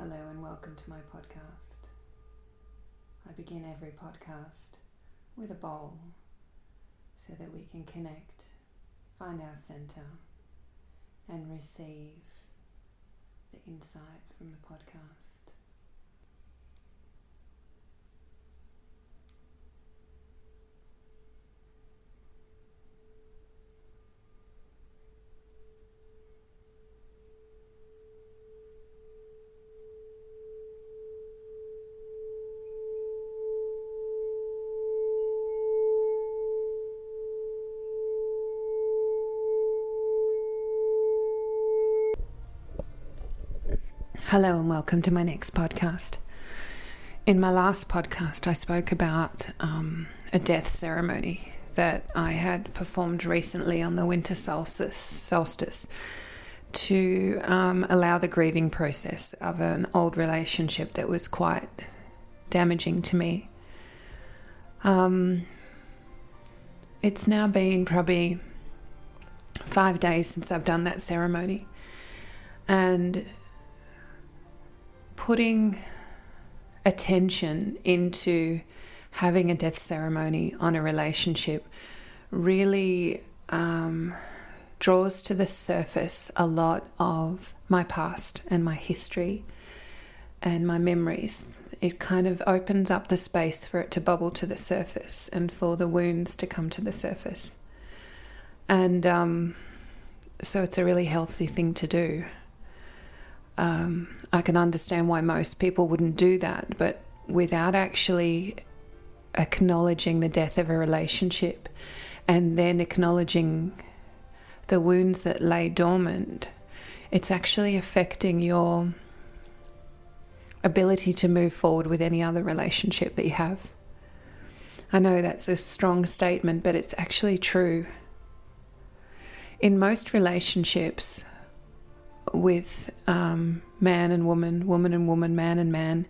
Hello and welcome to my podcast. I begin every podcast with a bowl so that we can connect, find our center, and receive the insight from the podcast. Hello and welcome to my next podcast. In my last podcast, I spoke about a death ceremony that I had performed recently on the winter solstice to allow the grieving process of an old relationship that was quite damaging to me. It's now been probably 5 days since I've done that ceremony, and putting attention into having a death ceremony on a relationship really draws to the surface a lot of my past and my history and my memories. It kind of opens up the space for it to bubble to the surface and for the wounds to come to the surface. And so it's a really healthy thing to do. I can understand why most people wouldn't do that, but without actually acknowledging the death of a relationship and then acknowledging the wounds that lay dormant, it's actually affecting your ability to move forward with any other relationship that you have. I know that's a strong statement, but it's actually true. In most relationships, with man and woman, woman and woman, man and man,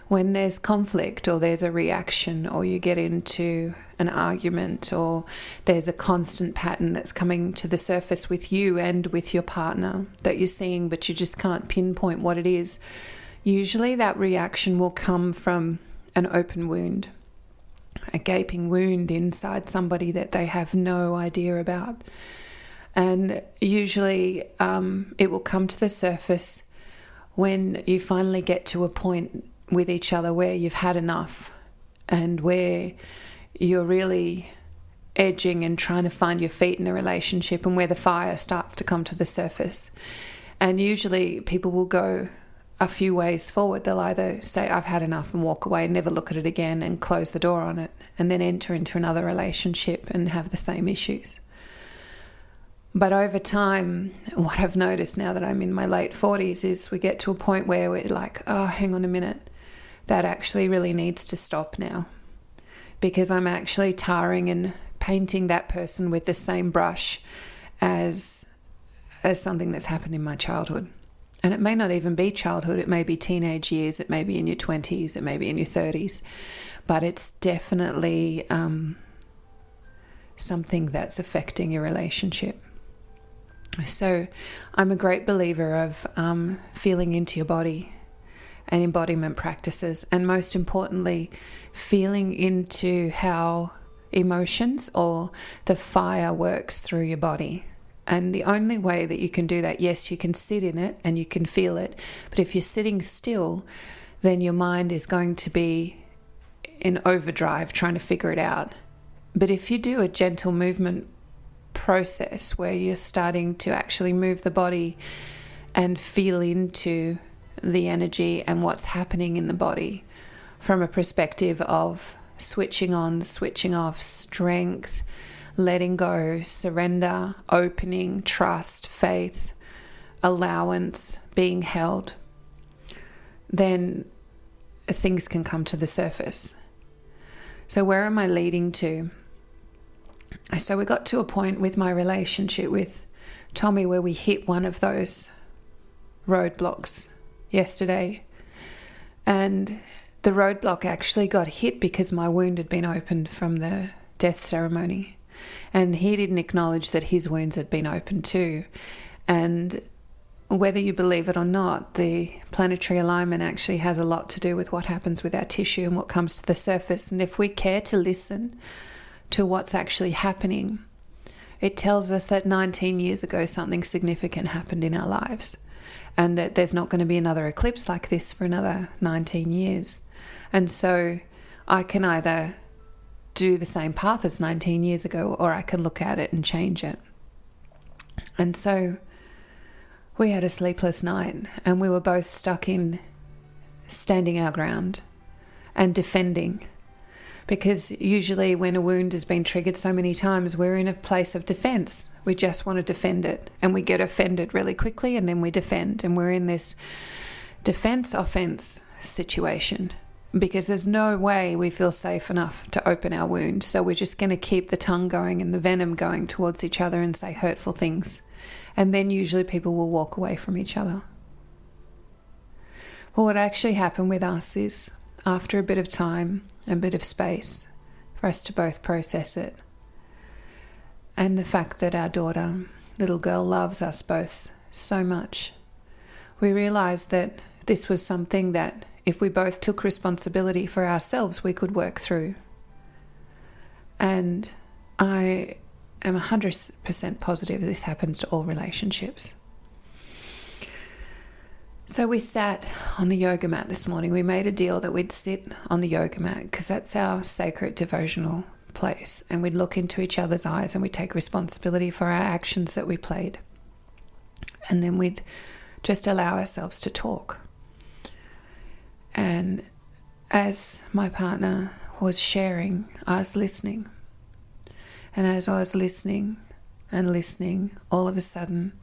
when there's conflict or there's a reaction or you get into an argument or there's a constant pattern that's coming to the surface with you and with your partner that you're seeing but you just can't pinpoint what it is, usually that reaction will come from an open wound, a gaping wound inside somebody that they have no idea about. And usually it will come to the surface when you finally get to a point with each other where you've had enough and where you're really edging and trying to find your feet in the relationship and where the fire starts to come to the surface. And usually people will go a few ways forward. They'll either say, I've had enough, and walk away and never look at it again and close the door on it, and then enter into another relationship and have the same issues. But over time, what I've noticed now that I'm in my late 40s is we get to a point where we're like, oh, hang on a minute, that actually really needs to stop now, because I'm actually tarring and painting that person with the same brush as something that's happened in my childhood. And it may not even be childhood, it may be teenage years, it may be in your 20s, it may be in your 30s, but it's definitely something that's affecting your relationship. So I'm a great believer of feeling into your body and embodiment practices, and most importantly, feeling into how emotions or the fire works through your body. And the only way that you can do that, yes, you can sit in it and you can feel it, but if you're sitting still, then your mind is going to be in overdrive trying to figure it out. But if you do a gentle movement process where you're starting to actually move the body and feel into the energy and what's happening in the body from a perspective of switching on, switching off, strength, letting go, surrender, opening, trust, faith, allowance, being held, then things can come to the surface. So where am I leading to? So we got to a point with my relationship with Tommy where we hit one of those roadblocks yesterday. And the roadblock actually got hit because my wound had been opened from the death ceremony. And he didn't acknowledge that his wounds had been opened too. And whether you believe it or not, the planetary alignment actually has a lot to do with what happens with our tissue and what comes to the surface. And if we care to listen to what's actually happening, it tells us that 19 years ago something significant happened in our lives, and that there's not going to be another eclipse like this for another 19 years. And so I can either do the same path as 19 years ago, or I can look at it and change it. And so we had a sleepless night, and we were both stuck in standing our ground and defending. Because usually when a wound has been triggered so many times, we're in a place of defense. We just want to defend it, and we get offended really quickly, and then we defend. And we're in this defense-offense situation because there's no way we feel safe enough to open our wound. So we're just going to keep the tongue going and the venom going towards each other and say hurtful things. And then usually people will walk away from each other. Well, what actually happened with us is, after a bit of time, a bit of space for us to both process it, and the fact that our daughter, little girl, loves us both so much, we realized that this was something that if we both took responsibility for ourselves, we could work through. And I am 100% positive this happens to all relationships. So we sat on the yoga mat this morning. We made a deal that we'd sit on the yoga mat because that's our sacred devotional place. And we'd look into each other's eyes and we'd take responsibility for our actions that we played. And then we'd just allow ourselves to talk. And as my partner was sharing, I was listening. And as I was listening and listening, all of a sudden,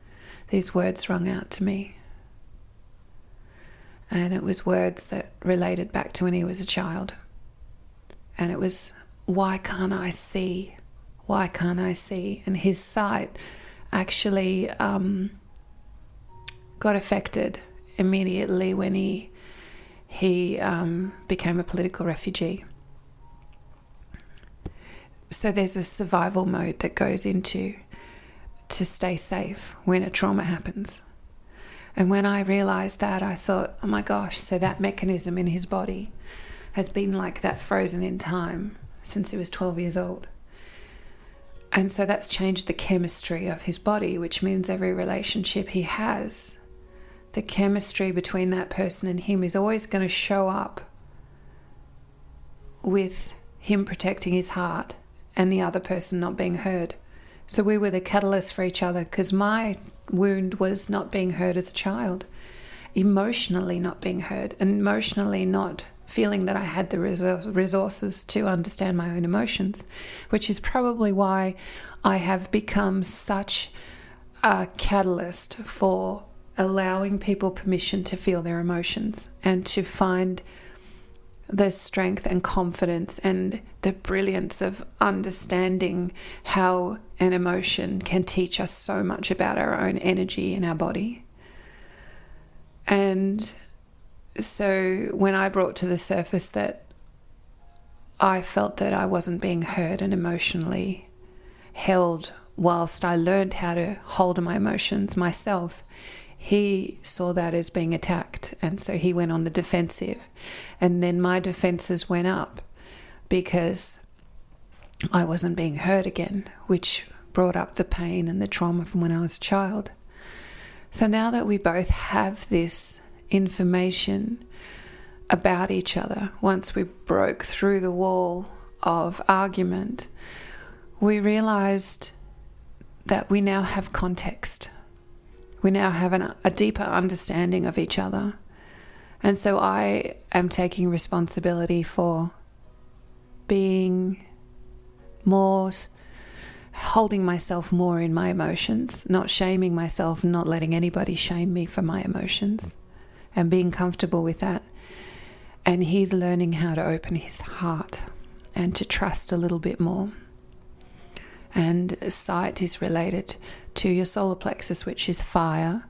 these words rung out to me. And it was words that related back to when he was a child. And it was, why can't I see? Why can't I see? And his sight actually got affected immediately when he became a political refugee. So there's a survival mode that goes into to stay safe when a trauma happens. And when I realized that, I thought, oh my gosh, so that mechanism in his body has been like that, frozen in time since he was 12 years old. And so that's changed the chemistry of his body, which means every relationship he has, the chemistry between that person and him is always going to show up with him protecting his heart and the other person not being heard. So we were the catalyst for each other, because my wound was not being heard as a child, emotionally not being heard, and emotionally not feeling that I had the resources to understand my own emotions, which is probably why I have become such a catalyst for allowing people permission to feel their emotions and to find the strength and confidence and the brilliance of understanding how an emotion can teach us so much about our own energy in our body. And so when I brought to the surface that I felt that I wasn't being heard and emotionally held whilst I learned how to hold my emotions myself, he saw that as being attacked, and so he went on the defensive. And then my defenses went up because I wasn't being heard again, which brought up the pain and the trauma from when I was a child. So now that we both have this information about each other, once we broke through the wall of argument, we realized that we now have context. We now have a deeper understanding of each other. And so I am taking responsibility for being more, holding myself more in my emotions, not shaming myself, not letting anybody shame me for my emotions, and being comfortable with that. And he's learning how to open his heart and to trust a little bit more. And sight is related to your solar plexus, which is fire,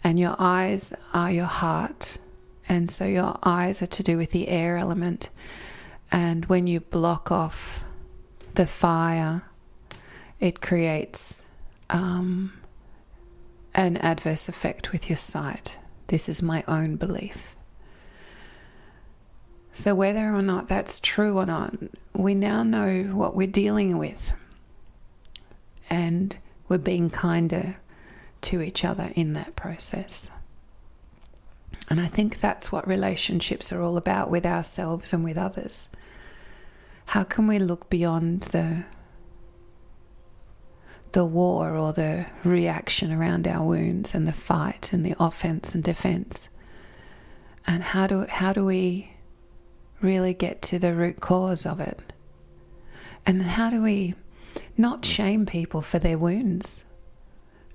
and your eyes are your heart. And so your eyes are to do with the air element. And when you block off the fire, it creates an adverse effect with your sight. This is my own belief. So whether or not that's true or not, we now know what we're dealing with, and we're being kinder to each other in that process. And I think that's what relationships are all about, with ourselves and with others. How can we look beyond the war or the reaction around our wounds and the fight and the offense and defense? And how do we really get to the root cause of it? And then how do we not shame people for their wounds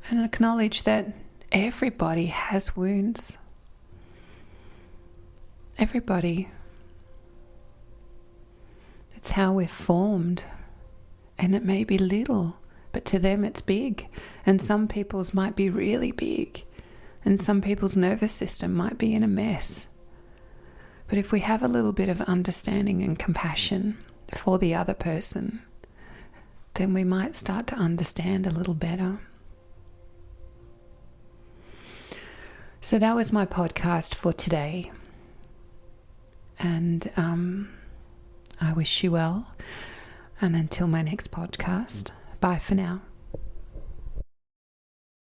and acknowledge that everybody has wounds? Everybody. It's how we're formed. And it may be little, but to them it's big. And some people's might be really big. And some people's nervous system might be in a mess. But if we have a little bit of understanding and compassion for the other person, then we might start to understand a little better. So that was my podcast for today. And I wish you well. And until my next podcast, bye for now.